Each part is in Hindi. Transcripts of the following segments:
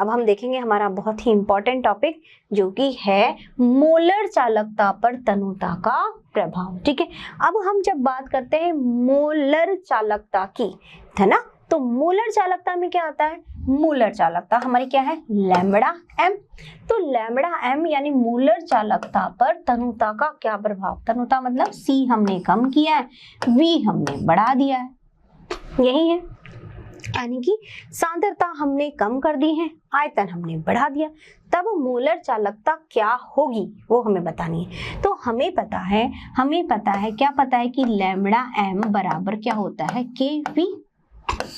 अब हम देखेंगे हमारा बहुत ही इंपॉर्टेंट टॉपिक जो कि है मोलर चालकता पर तनुता का प्रभाव। ठीक है, अब हम जब बात करते हैं मोलर चालकता की, है ना, तो मोलर चालकता में क्या आता है, मोलर चालकता हमारी क्या है, लैम्बडा एम। तो लैम्बडा एम यानी मोलर चालकता पर तनुता का क्या प्रभाव, तनुता मतलब सी हमने कम किया है, वी हमने बढ़ा दिया है, यही है, यानी कि सांद्रता हमने कम कर दी है, आयतन हमने बढ़ा दिया, तब मोलर चालकता क्या होगी वो हमें बतानी है। तो हमें पता है क्या पता है कि लैम्बडा एम बराबर क्या होता है, के वी,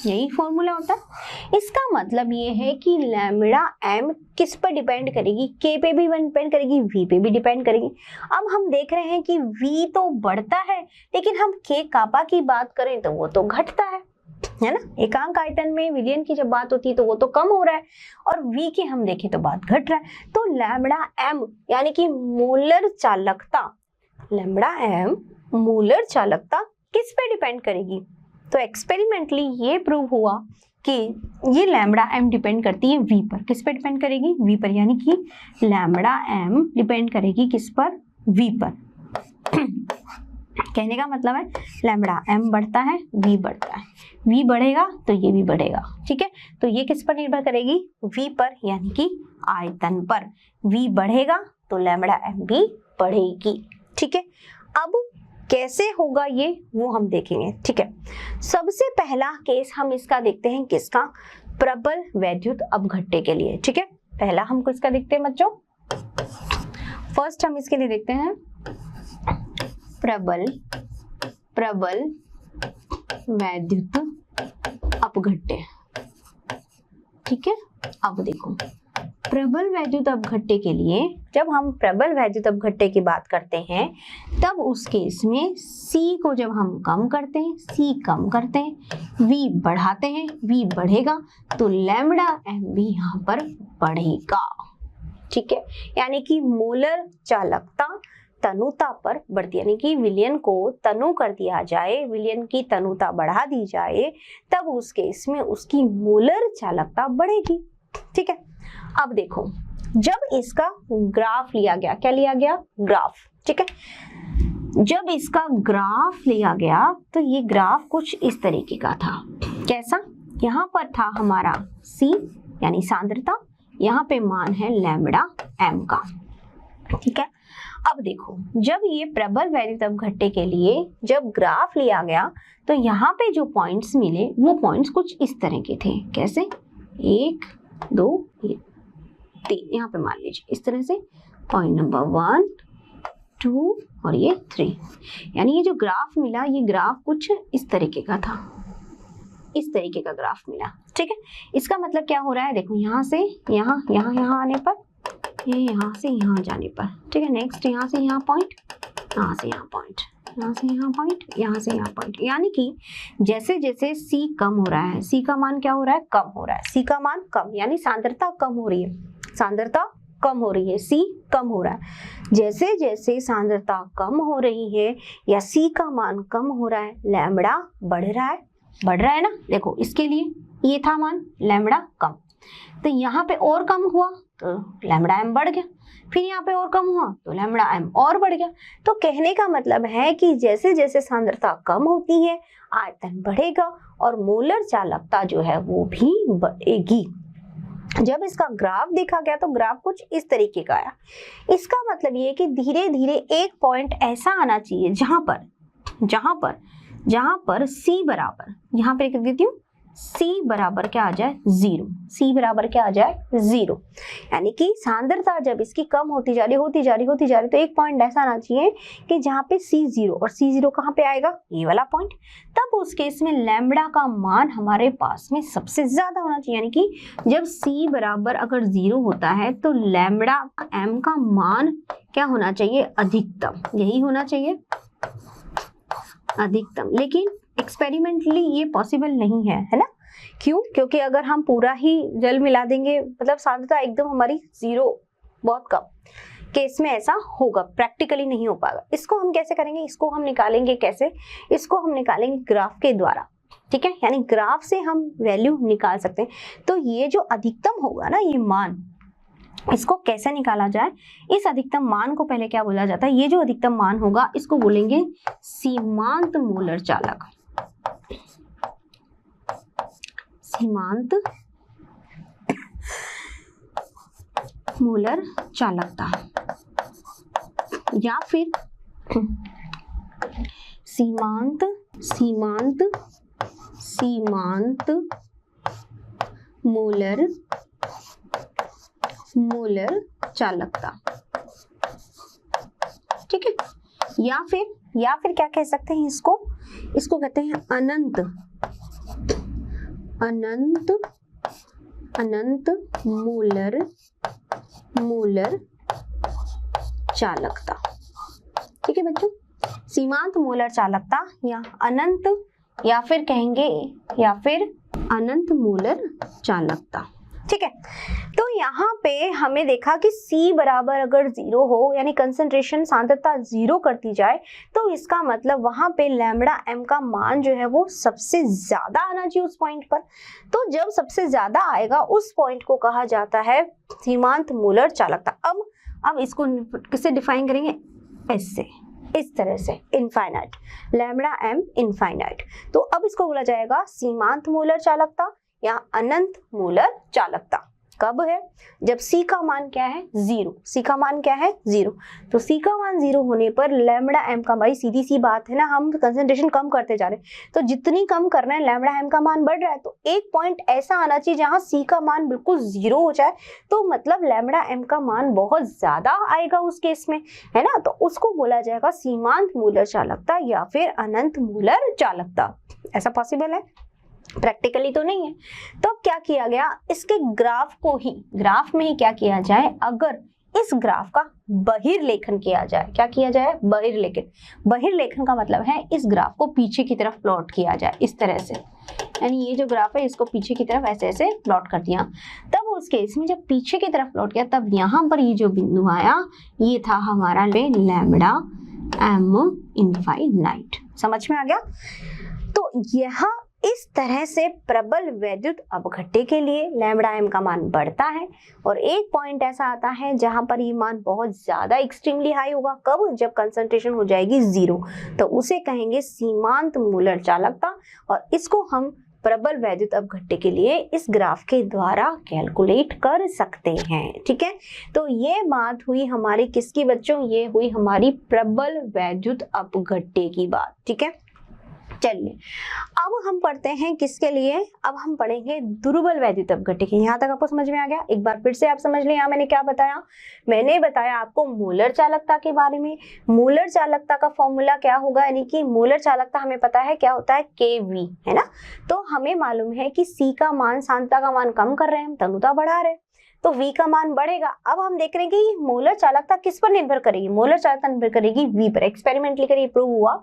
यही फॉर्मूला होता है। इसका मतलब ये है कि लैम्बडा एम किस पर डिपेंड करेगी, के पे भी डिपेंड करेगी, वी पे भी डिपेंड करेगी। अब हम देख रहे हैं कि वी तो बढ़ता है, लेकिन हम के कापा की बात करें तो वो तो घटता है ना। एकांक आयतन में विलयन की जब बात होती है तो वो तो कम हो रहा है, और वी की हम देखें तो बात घट रहा है। तो लैम्बडा एम यानी कि मोलर चालकता, लैम्बडा एम मोलर चालकता किस पे डिपेंड करेगी, तो एक्सपेरिमेंटली ये प्रूव हुआ कि ये लैम्बडा एम डिपेंड करती है वी पर। किस पे डिपेंड करेगी, वी पर, यानी कि लैम्बडा एम डिपेंड करेगी किस पर, वी पर। कहने का मतलब है लैम्बडा एम बढ़ता है, वी बढ़ता है, वी बढ़ेगा तो ये भी बढ़ेगा। ठीक है, तो ये किस पर निर्भर करेगी, वी पर, यानी कि आयतन पर। वी बढ़ेगा तो लैम्बडा एम भी बढ़ेगी। ठीक है, अब कैसे होगा ये वो हम देखेंगे। ठीक है, सबसे पहला केस हम इसका देखते हैं, किसका, प्रबल वैद्युत अपघट्य के लिए। ठीक है, पहला हम किसका देखते हैं बच्चों, फर्स्ट हम इसके लिए देखते हैं प्रबल वैद्युत अपघट्य। ठीक है, अब देखो प्रबल वैद्युत अपघट्य के लिए, जब हम प्रबल वैद्युत अपघट्य की बात करते हैं तब उस केस में C को जब हम कम करते हैं, C कम करते हैं, V बढ़ाते हैं, V बढ़ेगा तो लैम्बडा एम भी यहाँ पर बढ़ेगा। ठीक है, यानी कि मोलर चालकता तनुता पर बढ़ती, यानी कि विलयन को तनु कर दिया जाए, विलयन की तनुता बढ़ा दी जाए, तब उस केस में उसकी मोलर चालकता बढ़ेगी। ठीक है, अब देखो जब इसका ग्राफ लिया गया, क्या लिया गया, ग्राफ। ठीक है, जब इसका ग्राफ लिया गया तो ये ग्राफ कुछ इस तरीके का था। कैसा, यहाँ पर था हमारा C यानी सांद्रता, यहाँ पे मान है लैम्बडा एम का। ठीक है, अब देखो जब ये प्रबल वैद्युत अपघट्य के लिए जब ग्राफ लिया गया तो यहाँ पे जो पॉइंट्स मिले वो पॉइंट्स कुछ इस तरह के थे। कैसे, 1 2 3, यहाँ पे मान लीजिए इस तरह से पॉइंट नंबर 1 2 और ये 3, यानी ये जो ग्राफ मिला ये ग्राफ कुछ इस तरीके का था, इस तरीके का ग्राफ मिला। ठीक है, इसका मतलब क्या हो रहा है, देखो यहाँ से यहाँ, यहाँ आने पर, ये यहाँ से यहाँ जाने पर। ठीक है, नेक्स्ट यहाँ से यहाँ पॉइंट, यहाँ से यहाँ पॉइंट, यहाँ से यहाँ पॉइंट, यहाँ से यहाँ पॉइंट, यानी कि जैसे जैसे C कम हो रहा है, C का मान क्या हो रहा है, कम हो रहा है, C का मान कम, यानी सांद्रता कम हो रही है, सांद्रता कम हो रही है, C कम हो रहा है। जैसे जैसे सांद्रता कम हो रही है या C का मान कम हो रहा है, लैम्बडा बढ़ रहा है ना। देखो इसके लिए ये था मान लैम्बडा कम, तो यहाँ पे और कम हुआ तो लैम्बडा एम बढ़ गया, फिर यहाँ पे और कम हुआ तो लैम्बडा एम और बढ़ गया। तो कहने का मतलब है कि जैसे जैसे सांद्रता कम होती है आयतन बढ़ेगा और मोलर चालकता जो है वो भी बढ़ेगी। जब इसका ग्राफ देखा गया तो ग्राफ कुछ इस तरीके का आया। इसका मतलब ये कि धीरे धीरे एक पॉइंट ऐसा आना चाहिए जहां पर C बराबर, यहाँ पे लिख देती हूँ, C बराबर क्या आ जाए, 0, C बराबर क्या आ जाए, 0, यानी कि सांद्रता जब इसकी कम होती जा रही तो एक पॉइंट ऐसा आना चाहिए कि जहाँ पे C0, और C0 कहाँ पे आएगा, ये वाला पॉइंट। तब उस केस में लैम्बडा का मान हमारे पास में सबसे ज्यादा होना चाहिए, यानी कि जब C बराबर अगर 0 होता है तो लैम्बडा M का मान क्या होना चाहिए, अधिकतम, यही होना चाहिए अधिकतम। लेकिन एक्सपेरिमेंटली ये पॉसिबल नहीं है ना। क्यों, क्योंकि अगर हम पूरा ही जल मिला देंगे, मतलब सांद्रता एकदम हमारी 0 बहुत कम केस में ऐसा होगा, प्रैक्टिकली नहीं हो पाएगा। इसको हम कैसे करेंगे, इसको हम निकालेंगे कैसे, इसको हम निकालेंगे ग्राफ के द्वारा। ठीक है, यानी ग्राफ से हम वैल्यू निकाल सकते हैं। तो ये जो अधिकतम होगा ना, ये मान, इसको कैसे निकाला जाए? इस अधिकतम मान को पहले क्या बोला जाता है? ये जो अधिकतम मान होगा इसको बोलेंगे सीमांत मूलर चालक, सीमांत मूलर चालकता, या फिर सीमांत मूलर चालकता, ठीक है। या फिर क्या कह सकते हैं इसको कहते हैं अनंत मूलर चालकता, ठीक है बच्चों। सीमांत मूलर चालकता या अनंत, या फिर कहेंगे अनंत मूलर चालकता, ठीक है। तो यहाँ पे हमें देखा कि C बराबर अगर 0 हो, यानी कंसंट्रेशन सांद्रता 0 करती जाए, तो इसका मतलब वहां पे लैम्बडा m का मान जो है वो सबसे ज्यादा आना चाहिए उस पॉइंट पर। तो जब सबसे ज्यादा आएगा उस पॉइंट को कहा जाता है सीमांत मूलर चालकता। अब इसको किससे डिफाइन करेंगे? ऐसे, इस तरह से, इनफाइनाइट, लैम्बडा m इनफाइनाइट। तो अब इसको बोला जाएगा सीमांत मूलर चालकता या अनंत मूलर चालकता। कब है? जब C का मान क्या है? 0। C का मान क्या है? 0। तो C का मान 0 होने पर लैम्बडा m का, भाई सीधी सी बात है ना, हम कंसंट्रेशन कम करते जा रहे हैं, तो जितनी कम कर रहे हैं लैम्बडा m का मान बढ़ रहा है। तो एक पॉइंट ऐसा आना चाहिए जहां C का मान बिल्कुल 0 हो जाए, तो मतलब लैम्बडा m का मान बहुत ज्यादा आएगा उस केस में, है ना। तो उसको बोला जाएगा सीमांत मूलर चालकता या फिर अनंत मूलर चालकता। ऐसा पॉसिबल है? प्रैक्टिकली तो नहीं है। तो अब क्या किया गया, इसके ग्राफ में ही क्या किया जाए, अगर इस ग्राफ का बहिर्लेखन किया जाए। क्या किया जाए? बहिर्लेखन का मतलब है इस ग्राफ को पीछे की तरफ प्लॉट किया जाए, इस तरह से, यानी ये जो ग्राफ है इसको पीछे की तरफ ऐसे ऐसे प्लॉट कर दिया। तब उस केस में जब पीछे की तरफ प्लॉट किया, तब यहाँ पर ये जो बिंदु आया, ये था हमारा लैम्बडा m इनफाइनाइट। समझ में आ गया? तो यह इस तरह से प्रबल वैद्युत अपघट्य के लिए लैम्बडा m का मान बढ़ता है, और एक पॉइंट ऐसा आता है जहां पर ये मान बहुत ज्यादा एक्सट्रीमली हाई होगा। कब? जब कंसंट्रेशन हो जाएगी 0, तो उसे कहेंगे सीमांत मूलर चालकता, और इसको हम प्रबल वैद्युत अपघट्य के लिए इस ग्राफ के द्वारा कैलकुलेट कर सकते हैं, ठीक है। तो ये बात हुई हमारी किसकी बच्चों? ये हुई हमारी प्रबल वैद्युत अपघट्य की बात, ठीक है। चलिए अब हम पढ़ते हैं किसके लिए? अब हम पढ़ेंगे दुर्बल वैद्युत अपघट्य के। यहाँ तक आपको समझ में आ गया? एक बार फिर से आप समझ लें, यहाँ मैंने क्या बताया? मैंने बताया आपको मूलर चालकता के बारे में। मूलर चालकता का फॉर्मूला क्या होगा, यानी कि मूलर चालकता हमें पता है क्या होता है, KV, है ना। तो हमें मालूम है कि C का मान, सांद्रता का मान कम कर रहे हैं, तनुता बढ़ा रहे हैं, तो V का मान बढ़ेगा। अब हम देख रहे हैं कि मोलर चालकता किस पर निर्भर करेगी? मोलर चालकता निर्भर करेगी V पर। एक्सपेरिमेंटली करिए, प्रूव हुआ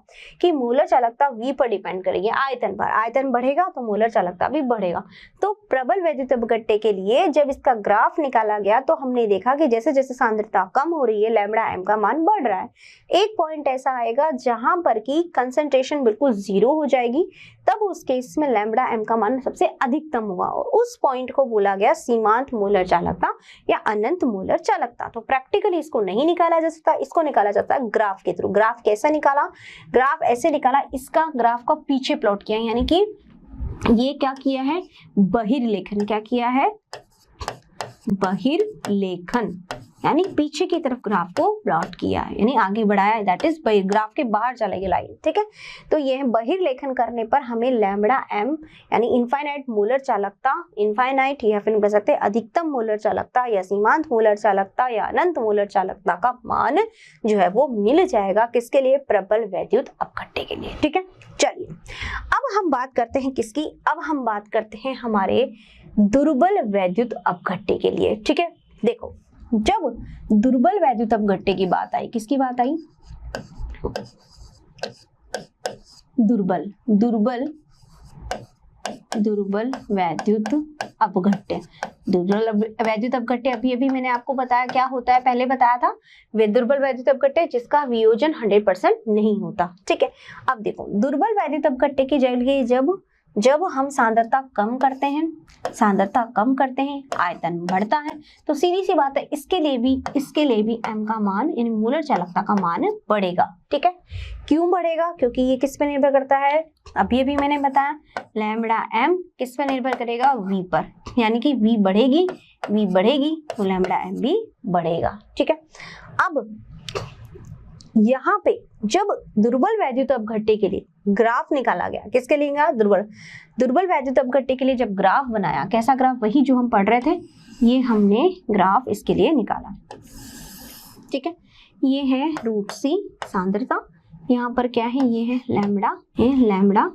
कि मोलर चालकता V पर डिपेंड करेगी, आयतन पर। आयतन बढ़ेगा तो मोलर चालकता भी बढ़ेगा। तो प्रबल वैद्युत अपघट्य के लिए जब इसका ग्राफ निकाला गया, तो हमने देखा कि जैसे जैसे सांद्रता कम हो रही है, लैम्बडा m का मान बढ़ रहा है। एक पॉइंट ऐसा आएगा जहां पर की कंसंट्रेशन बिल्कुल 0 हो जाएगी, तब उस केस में लैम्बडा m का मान सबसे अधिकतम होगा, और उस पॉइंट को बोला गया सीमांत मूलर चालकता या अनंत मूलर चालकता। तो प्रैक्टिकली इसको नहीं निकाला जा सकता, इसको निकाला जाता है ग्राफ के थ्रू। ग्राफ कैसा निकाला? ग्राफ ऐसे निकाला, इसका ग्राफ का पीछे प्लॉट किया, यानी कि ये क्या किया है? बहिर्लेखन। क्या किया है? बहिर्लेखन, यानी पीछे की तरफ ग्राफ को प्लॉट किया है, यानी आगे बढ़ाया, दैट इज ग्राफ के बाहर चला गया लाइन, ठीक है। तो यह बहिर्लेखन करने पर हमें लैम्बडा m यानी इनफाइनाइट मूलर चालकता, इनफाइनाइट या फिर कह सकते हैं अधिकतम मूलर चालकता या सीमांत मूलर चालकता या अनंत मूलर चालकता का मान जो है वो मिल जाएगा। किसके लिए? प्रबल वैद्युत अपघट्य के लिए, ठीक है। चलिए अब हम बात करते हैं किसकी? अब हम बात करते हैं हमारे दुर्बल वैद्युत अपघट्य के लिए, ठीक है। देखो, जब दुर्बल वैद्युत अपघट्य की बात आई, किसकी बात आई? दुर्बल वैद्युत अपघट्य। दुर्बल वैद्युत अपघट्य अभी मैंने आपको बताया क्या होता है, पहले बताया था। वे दुर्बल वैद्युत अपघट्य जिसका वियोजन 100% नहीं होता, ठीक है। अब देखो, दुर्बल वैद्युत अपघट्य की जगह जब जब हम सांद्रता कम करते हैं आयतन बढ़ता है, तो सीधी सी बात है इसके लिए भी m का मान यानी मोलर चालकता का मान बढ़ेगा। ठीक है, क्यों बढ़ेगा? क्योंकि ये किस पे निर्भर करता है? अभी मैंने बताया लैम्बडा m किस पे निर्भर करेगा? v पर, यानी कि v बढ़ेगी तो लैम्बडा m भी बढ़ेगा। ठीक है, अब यहाँ पे जब दुर्बल वैद्युत अपघट्य के लिए ग्राफ निकाला गया, किसके लिए? दुर्बल वैद्युत अपघट्य के लिए जब ग्राफ बनाया, कैसा ग्राफ? वही जो हम पढ़ रहे थे, ये हमने ग्राफ इसके लिए निकाला। ठीक है, ये है √c सांद्रता, यहाँ पर क्या है? ये है लैम्बडा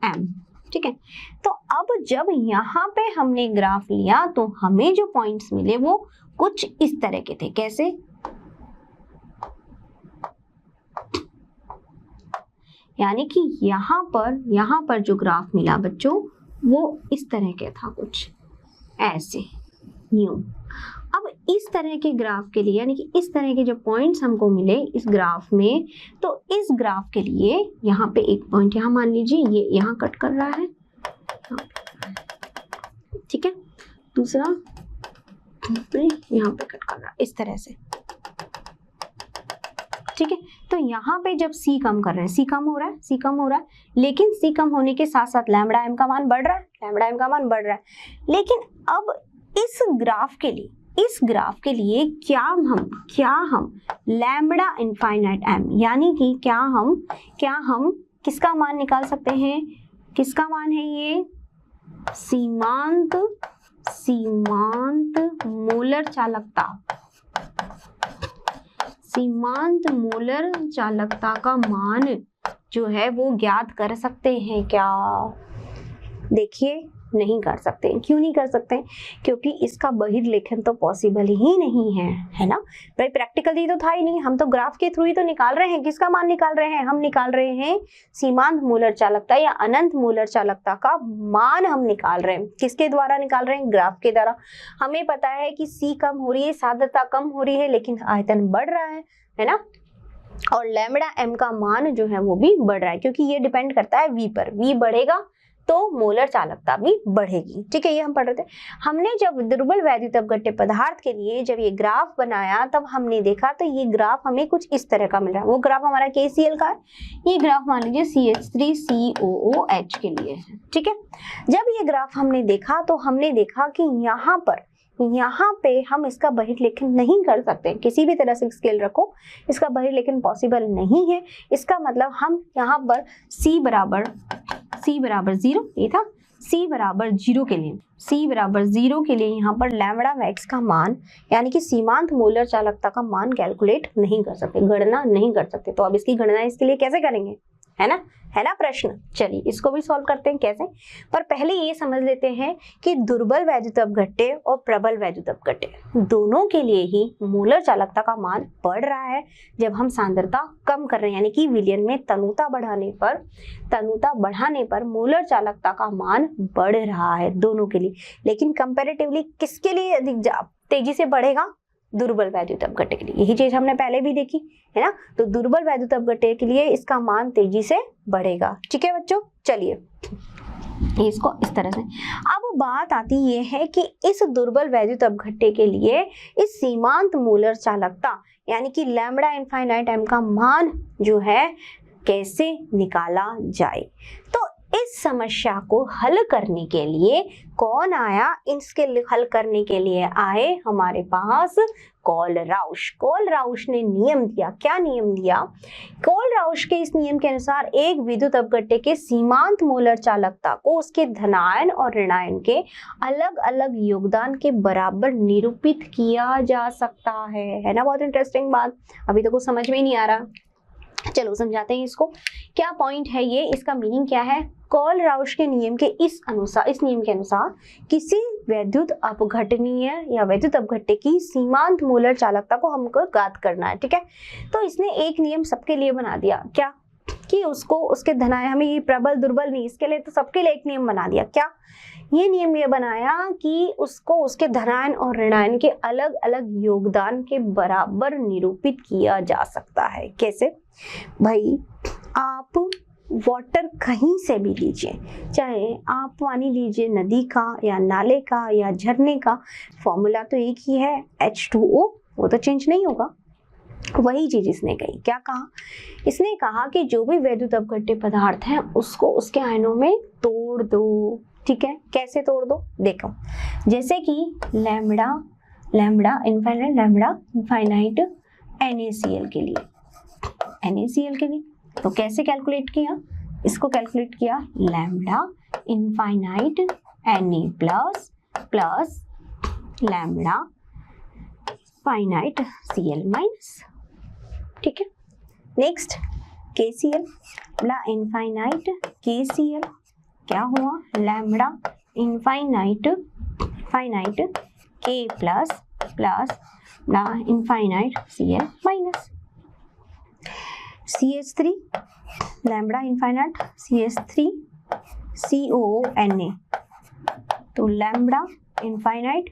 m। ठीक है, तो अब जब यहाँ पे हमने ग्राफ लिया तो हमें जो पॉइंट्स मिले वो कुछ इस तरह के थे। कैसे? यानी कि यहाँ पर जो ग्राफ मिला बच्चों वो इस तरह के था, कुछ ऐसे यूं। अब इस तरह के ग्राफ के लिए, यानी कि इस तरह के जो पॉइंट्स हमको मिले इस ग्राफ में, तो इस ग्राफ के लिए यहाँ पे एक पॉइंट यहाँ मान लीजिए ये यहाँ कट कर रहा है, ठीक है, दूसरा यहाँ पे कट कर रहा है इस तरह से। ठीक है, तो यहाँ पे जब C कम कर रहे हैं, C कम हो रहा है, लेकिन C कम होने के साथ साथ लैम्बडा m का मान बढ़ रहा है, लेकिन अब इस ग्राफ के लिए क्या हम लैम्बडा इनफाइनाइट m, यानी कि क्या हम किसका मान निकाल सकते हैं? किसका मान है ये? सीमांत मोलर चालकता, सीमांत मोलर चालकता का मान जो है वो ज्ञात कर सकते हैं क्या? देखिए नहीं कर सकते। क्यों नहीं कर सकते? क्योंकि इसका बहिर्लेखन तो पॉसिबल ही नहीं है ना भाई, प्रैक्टिकली तो था ही नहीं, हम तो ग्राफ के थ्रू ही तो निकाल रहे हैं। किसका मान निकाल रहे हैं? हम निकाल रहे हैं सीमांत मोलर चालकता या अनंत मोलर चालकता का मान हम निकाल रहे हैं। किसके द्वारा निकाल रहे हैं? ग्राफ के द्वारा। हमें पता है कि C कम हो रही है, सांद्रता कम हो रही है, लेकिन आयतन बढ़ रहा है ना, और लैम्बडा m का मान जो है वो भी बढ़ रहा है, क्योंकि ये डिपेंड करता है v पर। v बढ़ेगा तो मोलर चालकता भी बढ़ेगी। ठीक है, ये हम पढ़ रहे थे। हमने जब दुर्बल वैद्युत अपघट्य पदार्थ के लिए जब ये ग्राफ बनाया तब हमने देखा तो ये ग्राफ हमें कुछ इस तरह का मिल रहा है। वो ग्राफ हमारा KCl का है, ये ग्राफ मान लीजिए CH3COOH के लिए है। ठीक है, जब ये ग्राफ हमने देखा तो हमने देखा कि यहाँ पे हम इसका बहिर्लेखन नहीं कर सकते, किसी भी तरह से स्केल रखो इसका बहिर्लेखन पॉसिबल नहीं है। इसका मतलब हम यहाँ पर C बराबर 0, ये था C बराबर 0 के लिए यहाँ पर लैम्बडा मैक्स का मान यानी कि सीमांत मोलर चालकता का मान कैलकुलेट नहीं कर सकते, गणना नहीं कर सकते। तो अब इसकी गणना इसके लिए कैसे करेंगे? है ना प्रश्न। चलिए इसको भी सॉल्व करते हैं कैसे, पर पहले ये समझ लेते हैं कि दुर्बल वैद्युत अपघट्य और प्रबल वैद्युत अपघट्य दोनों के लिए ही मोलर चालकता का मान बढ़ रहा है जब हम सांद्रता कम कर रहे हैं, यानी कि विलयन में तनुता बढ़ाने पर मोलर चालकता का मान बढ़ रहा है दोनों के लिए। लेकिन कंपैरेटिवली किसके लिए अधिक तेजी से बढ़ेगा? दुर्बल वैद्युत अपघट्य के लिए। यही चीज हमने पहले भी देखी है ना, तो दुर्बल वैद्युत अपघट्य के लिए इसका मान तेजी से बढ़ेगा। ठीक है बच्चों, चलिए इसको इस तरह से। अब बात आती ये है कि इस दुर्बल वैद्युत अपघट्य के लिए इस सीमांत मोलर चालकता यानी कि लैम्बडा इनफाइनाइट m का मान जो है कैसे निकाला जाए। तो इस समस्या को हल करने के लिए कौन आया? इसके हल करने के लिए आए हमारे पास कोलराउश ने नियम दिया। क्या नियम दिया? कोलराउश के इस नियम के अनुसार एक विद्युत अपघट्य के सीमांत मोलर चालकता को उसके धनायन और ऋणायन के अलग अलग योगदान के बराबर निरूपित किया जा सकता है ना। बहुत इंटरेस्टिंग बात, अभी तो कुछ समझ में ही नहीं आ रहा। चलो समझाते हैं इसको, क्या पॉइंट है ये, इसका मीनिंग क्या है। कोलराउश के नियम के इस नियम के अनुसार किसी वैद्युत अपघटनीय या वैद्युत अपघट्य की सीमांत मोलर चालकता को हमको ज्ञात करना है। ठीक है, तो इसने एक नियम सबके लिए बना दिया। क्या कि उसको उसके धनायन, हमें ये प्रबल दुर्बल नहीं, इसके लिए तो सबके लिए एक नियम बना दिया। क्या ये नियम ये बनाया कि उसको उसके धनायन और ऋणायन के अलग अलग योगदान के बराबर निरूपित किया जा सकता है। कैसे भाई? आप वाटर कहीं से भी लीजिए, चाहे आप पानी लीजिए नदी का या नाले का या झरने का, फॉर्मूला तो एक ही है H2O, वो तो चेंज नहीं होगा। वही चीज इसने कही, क्या कहा, इसने कहा कि जो भी वैद्युत अपघट्य पदार्थ है उसको उसके आयनों में तोड़ दो। ठीक है, कैसे तोड़ दो, देखो जैसे कि लैम्बडा इनफाइनाइट NaCl के लिए, तो कैसे कैलकुलेट किया, इसको कैलकुलेट किया lambda infinite Na plus lambda finite Cl minus. ठीक है, next KCl, lambda infinite KCl, क्या हुआ, lambda infinite K plus lambda infinite Cl minus. CH3, lambda infinite CH3 COONA, तो lambda infinite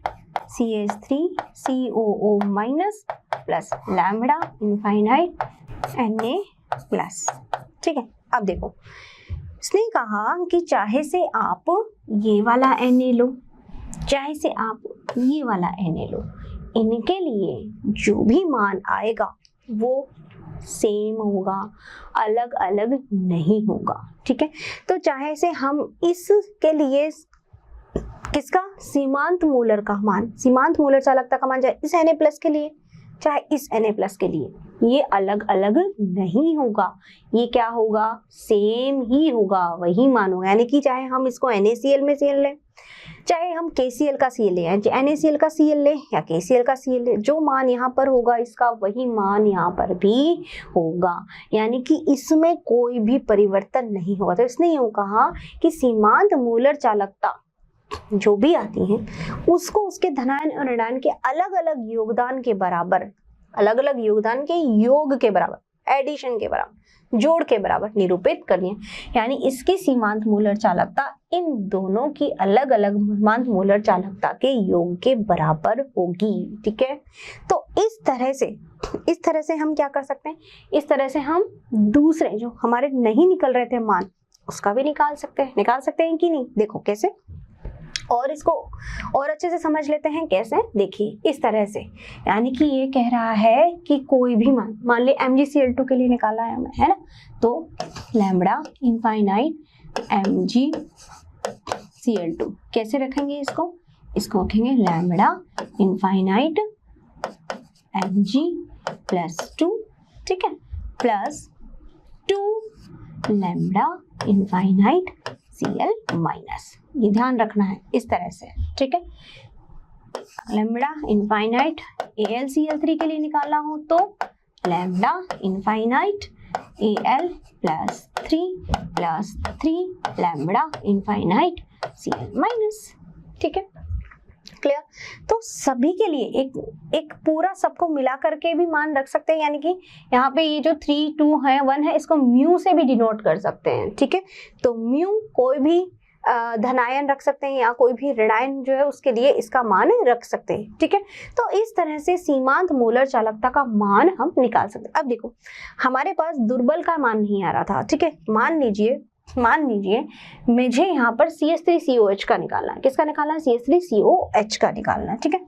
CH3 COO minus plus lambda infinite Na plus. ठीक है, अब देखो इसने कहा कि चाहे से आप ये वाला Na लो, चाहे से आप ये वाला Na लो, इनके लिए जो भी मान आएगा वो सेम होगा, अलग अलग नहीं होगा। ठीक है, तो चाहे से हम इसके लिए किसका, सीमांत मूलर का मान, सीमांत मूलर चालकता का मान, चाहे इस Na+ के लिए चाहे इस Na+ के लिए, ये अलग अलग नहीं होगा, ये क्या होगा, सेम ही होगा, वही मान होगा। यानी कि चाहे हम इसको NaCl में Cl लें, चाहे हम KCl का Cl लें, NaCl का Cl लें या KCl का Cl लें, जो मान यहाँ पर होगा इसका वही मान यहाँ पर भी होगा, यानी कि इसमें कोई भी परिवर्तन नहीं होगा। तो इसने यूं कहा कि सीमांत मूलर चालकता जो भी आती है उसको उसके धनायन और ऋणायन के अलग अलग योगदान के बराबर, अलग अलग योगदान के योग के बराबर, एडिशन के बराबर, जोड़ के बराबर निरूपित करनी है। यानी इसकी सीमांत मूलर चालकता इन दोनों की अलग अलग सीमांत मूलर चालकता के योग के बराबर होगी। ठीक है, तो इस तरह से हम क्या कर सकते हैं, इस तरह से हम दूसरे जो हमारे नहीं निकल रहे थे मान उसका भी निकाल सकते हैं कि नहीं। देखो कैसे, और इसको और अच्छे से समझ लेते हैं कैसे, देखिए इस तरह से, यानी कि ये कह रहा है कि कोई भी मान ले MgCl2 के लिए निकाला है हमें, है ना, तो लैम्बडा इनफाइनाइट MgCl2 कैसे रखेंगे, इसको रखेंगे लैम्बडा इनफाइनाइट Mg+2, ठीक है, plus 2 lambda infinite Cl minus, ये ध्यान रखना है इस तरह से। ठीक है, लैम्बडा इनफाइनाइट AlCl3 के लिए निकालना हो तो lambda infinite Al+3 lambda infinite Cl minus. ठीक है, क्लियर। तो सभी के लिए एक पूरा सबको मिला करके भी मान रख सकते हैं, यानी कि यहाँ पे ये जो 3, 2 है, 1 है, इसको म्यू से भी डिनोट कर सकते हैं। ठीक है, तो म्यू कोई भी धनायन रख सकते हैं या कोई भी ऋणायन जो है उसके लिए इसका मान रख सकते हैं। ठीक है, तो इस तरह से सीमांत मूलर चालकता का मान हम निकाल सकते हैं। अब देखो हमारे पास दुर्बल का मान नहीं आ रहा था। ठीक है, मान लीजिए मुझे यहाँ पर CH3COH का निकालना है। किसका निकालना है, CH3COH का निकालना है। ठीक है,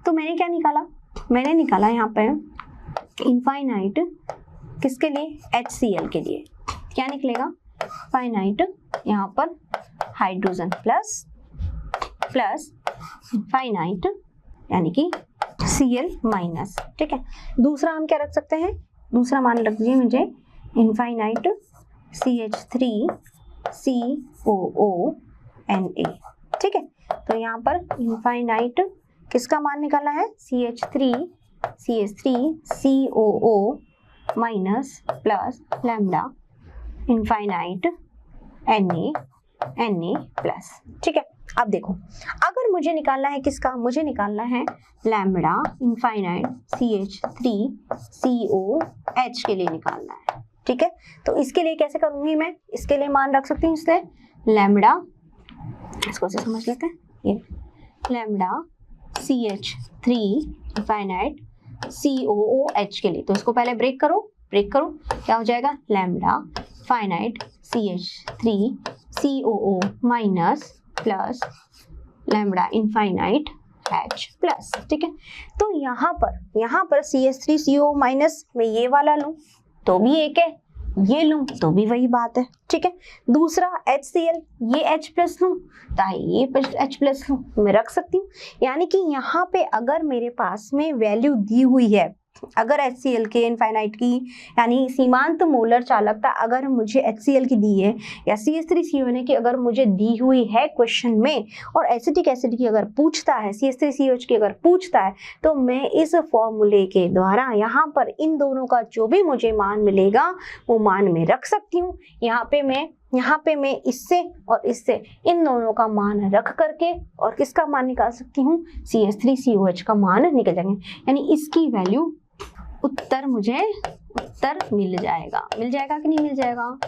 तो मैंने क्या निकाला, मैंने निकाला यहाँ पे इनफाइनाइट किसके लिए, HCl के लिए, क्या निकलेगा, फाइनाइट यहाँ पर हाइड्रोजन प्लस फाइनाइट यानी कि Cl माइनस। ठीक है, दूसरा हम क्या रख सकते हैं, दूसरा मान रख दीजिए मुझे इनफाइनाइट CH3COONA। ठीक है, तो यहाँ पर इनफाइनाइट किसका मान निकालना है, CH3COO minus plus lambda infinite Na plus. ठीक है, अब देखो अगर मुझे निकालना है किसका, मुझे निकालना है लैम्बडा इनफाइनाइट CH3COH के लिए निकालना है। ठीक है, तो इसके लिए कैसे करूंगी मैं, इसके लिए मान रख सकती हूँ इससे लैम्बडा, इसको से समझ लेते हैं, ये लैम्बडा CH3 इनफाइनाइट COOH के लिए, तो इसको पहले ब्रेक करो, क्या हो जाएगा, lambda finite CH3COO minus plus lambda infinite H plus. ठीक है, तो यहाँ पर CH3CO माइनस में ये वाला लूं तो भी एक है, ये लूं तो भी वही बात है। ठीक है, दूसरा HCl, ये H प्लस लूं चाहे ये H प्लस लूं, मैं रख सकती हूँ। यानी कि यहाँ पे अगर मेरे पास में वैल्यू दी हुई है, अगर HCl के इनफाइनाइट की यानी सीमांत मोलर चालकता अगर मुझे HCl की दी है या CH3CONA की अगर मुझे दी हुई है क्वेश्चन में, और एसिटिक एसिड की अगर पूछता है, CH3COH की अगर पूछता है, तो मैं इस फॉर्मूले के द्वारा यहाँ पर इन दोनों का जो भी मुझे मान मिलेगा वो मान में रख सकती हूँ। यहाँ पे मैं इससे और इससे इन दोनों का मान रख करके और किसका मान निकाल सकती हूँ, CH3COH का मान निकल जाएंगे। यानी इसकी वैल्यू उत्तर मिल जाएगा कि नहीं मिल जाएगा?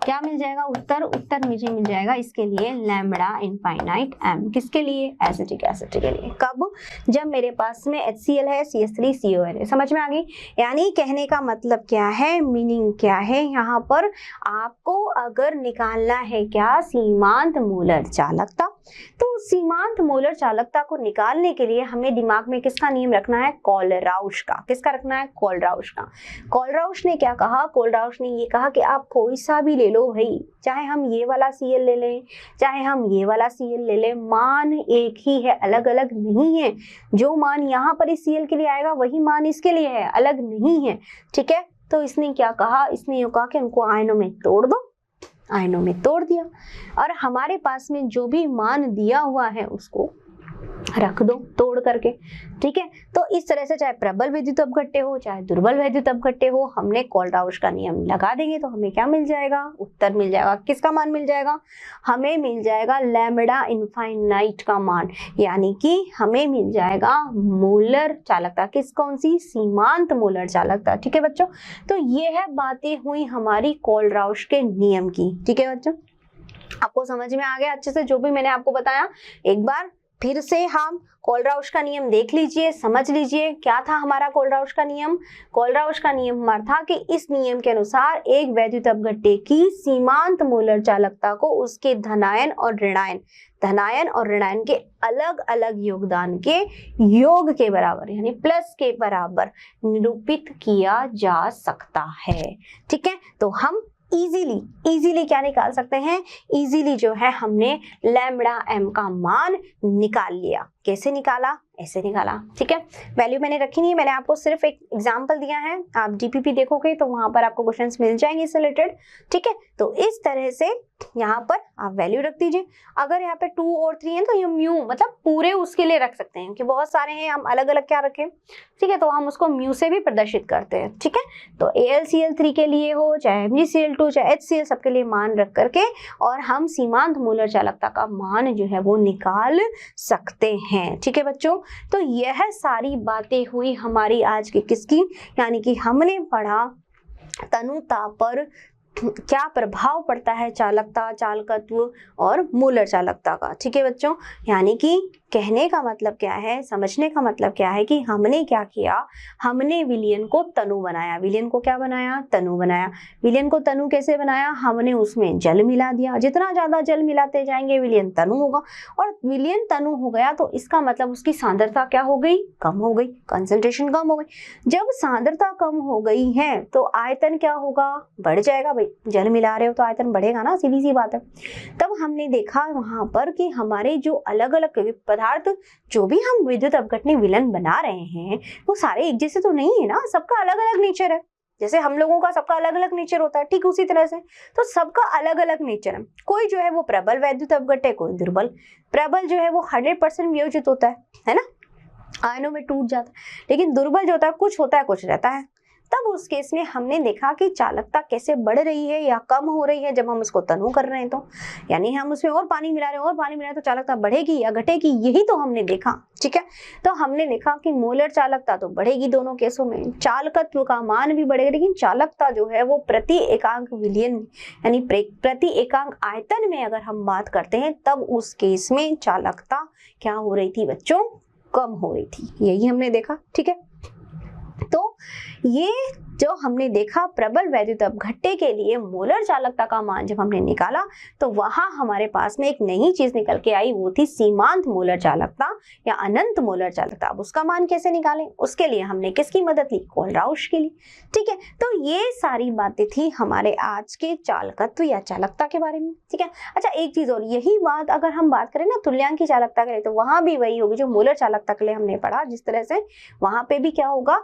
क्या मिल जाएगा? उत्तर मुझे मिल जाएगा इसके लिए लैम्बडा इनफाइनाइट m। किसके लिए? एसिटिक एसिड के लिए। कब? जब मेरे पास में HCl है, CH3CON है। समझ में आ गई? यानी कहने का मतलब क्या है, मीनिंग क्या है, यहाँ पर आपको अगर निकालना है क्या, सीमांत मोलर चालकता, तो सीमांत मोलर चालकता को निकालने के लिए हमें दिमाग में किसका नियम रखना है? कोलराउश का। किसका रखना है? कोलराउश का। कोलराउश ने क्या कहा? कोलराउश ने ये कहा कि आप कोई सा भी ले लो भाई, चाहे हम ये वाला Cl ले लें, चाहे हम ये वाला Cl ले लें, मान एक ही है, अलग अलग नहीं है। जो मान यहाँ पर इस Cl के लिए आएगा वही मान इसके लिए है, अलग नहीं है। ठीक है, तो इसने क्या कहा? इसने ये कहा कि उनको आयनों में तोड़ दो, आयनों में तोड़ दिया, और हमारे पास में जो भी मान दिया हुआ है उसको रख दो तोड़ करके। ठीक है, तो इस तरह से चाहे प्रबल विद्युत अपघट्य हो चाहे दुर्बल विद्युत अपघट्य हो, हमने कोलराउश का नियम लगा देंगे तो हमें क्या मिल जाएगा? उत्तर मिल जाएगा। किसका मान मिल जाएगा? हमें मिल जाएगा लैम्बडा इनफाइनाइट का मान, यानी कि हमें मिल जाएगा मोलर चालकता। कौन सी? सीमांत मोलर चालकता। ठीक है बच्चों, तो ये है बातें हुई हमारी कोलराउश के नियम की। ठीक है बच्चों, आपको समझ में आ गया अच्छे से जो भी मैंने आपको बताया? एक बार फिर से हम कोलराउश का नियम देख लीजिए, समझ लीजिए क्या था हमारा कोलराउश का नियम। कोलराउश का नियम हमारा था कि इस नियम के अनुसार एक वैद्युत अपघट्य की सीमांत मोलर चालकता को उसके धनायन और ऋणायन के अलग अलग योगदान के योग के बराबर यानी प्लस के बराबर निरूपित किया जा सकता है। ठीक है, तो हम इजीली क्या निकाल सकते हैं? इजीली जो है हमने लैम्बडा m का मान निकाल लिया। कैसे निकाला? ऐसे निकाला। ठीक है, वैल्यू मैंने रखी नहीं है, मैंने आपको सिर्फ एक एग्जांपल दिया है। आप डीपीपी देखोगे तो वहां पर आपको क्वेश्चंस मिल जाएंगे इससे रिलेटेड। ठीक है, तो इस तरह से यहाँ पर आप वैल्यू रख दीजिए। अगर यहाँ पे 2 और 3 है तो ये म्यू मतलब पूरे उसके लिए रख सकते हैं कि बहुत सारे हैं, हम अलग अलग क्या रखें। ठीक है, तो हम उसको म्यू से भी प्रदर्शित करते हैं। ठीक है, तो AlCl3 के लिए हो चाहे MgCl2 चाहे HCl सबके लिए मान रख करके और हम सीमांत मोलर चालकता का मान जो है वो निकाल सकते हैं। ठीक है बच्चों, तो यह सारी बातें हुई हमारी आज की किसकी, यानी कि हमने पढ़ा तनुता पर क्या प्रभाव पड़ता है चालकता, चालकत्व और मोलर चालकता का। ठीक है बच्चों, यानी कि कहने का मतलब क्या है, समझने का मतलब क्या है कि हमने क्या किया, हमने विलयन को तनु बनाया। विलयन को क्या बनाया? तनु बनाया। विलयन को तनु कैसे बनाया? हमने उसमें जल मिला दिया। जितना ज्यादा जल मिलाते जाएंगे विलयन तनु होगा, और विलयन तनु हो गया तो इसका मतलब उसकी सांद्रता क्या हो गई? कम हो गई, कंसंट्रेशन कम हो गई। जब सांद्रता कम हो गई है तो आयतन क्या होगा? बढ़ जाएगा। भाई जल मिला रहे हो तो आयतन बढ़ेगा ना, सीधी सी बात है। तब हमने देखा वहां पर कि हमारे जो अलग अलग पदार्थ जो भी हम विद्युत अपघटनी विलयन बना रहे हैं वो सारे एक जैसे तो नहीं है ना, सबका अलग अलग नेचर है। जैसे हम लोगों का सबका अलग अलग नेचर होता है, ठीक उसी तरह से तो सबका अलग अलग नेचर है। कोई जो है वो प्रबल वैद्युत अपघट्य, कोई दुर्बल। प्रबल जो है वो 100% वियोजित होता है ना, आयनों में टूट जाता है। लेकिन दुर्बल जो होता है कुछ होता है कुछ रहता है। तब उस केस में हमने देखा कि चालकता कैसे बढ़ रही है या कम हो रही है जब हम उसको तनु कर रहे हैं, तो यानी हम उसमें और पानी मिला रहे हैं तो चालकता बढ़ेगी या घटेगी, यही तो हमने देखा। ठीक है, तो हमने देखा कि मोलर चालकता तो बढ़ेगी दोनों केसों में, चालकत्व का मान भी बढ़ेगा, लेकिन चालकता जो है वो प्रति एकांक विलयन यानी प्रति एकांक आयतन में अगर हम बात करते हैं तब उस केस में चालकता क्या हो रही थी बच्चों? कम हो रही थी। यही हमने देखा। ठीक है, तो ये जो हमने देखा प्रबल वैद्युत अपघट्य के लिए मोलर चालकता का मान जब हमने निकाला तो वहां हमारे पास में एक नई चीज निकल के आई, वो थी सीमांत मोलर चालकता या अनंत मोलर चालकता। अब उसका मान कैसे निकालें, उसके लिए हमने किसकी मदद ली, कोलराउश की ली। ठीक है, तो ये सारी बातें थी हमारे आज के चालकत्व या चालकता के बारे में। ठीक है, अच्छा एक चीज और, यही बात अगर हम बात करें ना तुल्यांकी चालकता के लिए, तो वहां भी वही होगी जो मोलर चालकता के लिए हमने पढ़ा। जिस तरह से वहां पे भी क्या होगा,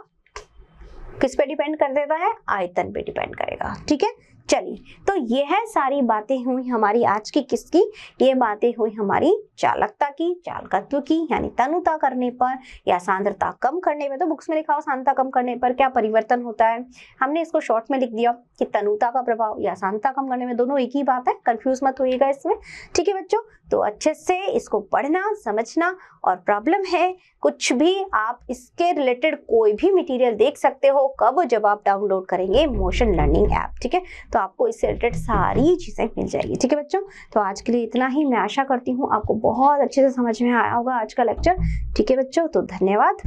किस पे डिपेंड कर देता है, आयतन पे डिपेंड करेगा। ठीक है, चलिए, तो यह सारी बातें हुई हमारी आज की किसकी, ये बातें हुई हमारी चालकता की, चालकत्व की, यानी तनुता करने पर या सांद्रता कम करने पर। तो बुक्स में लिखा हुआ सांद्रता कम करने पर क्या परिवर्तन होता है, हमने इसको शॉर्ट में लिख दिया कि तनुता का प्रभाव या सांद्रता कम करने में, दोनों एक ही बात है, कंफ्यूज मत होइएगा इसमें। ठीक है बच्चों, तो अच्छे से इसको पढ़ना समझना, और प्रॉब्लम है कुछ भी आप इसके रिलेटेड कोई भी मटेरियल देख सकते हो, कब, जब आप डाउनलोड करेंगे मोशन लर्निंग ऐप। ठीक है, तो आपको इससे रिलेटेड सारी चीजें मिल जाएगी। ठीक है बच्चों, तो आज के लिए इतना ही। मैं आशा करती हूँ आपको बहुत अच्छे से समझ में आया होगा आज का लेक्चर। ठीक है बच्चों, तो धन्यवाद।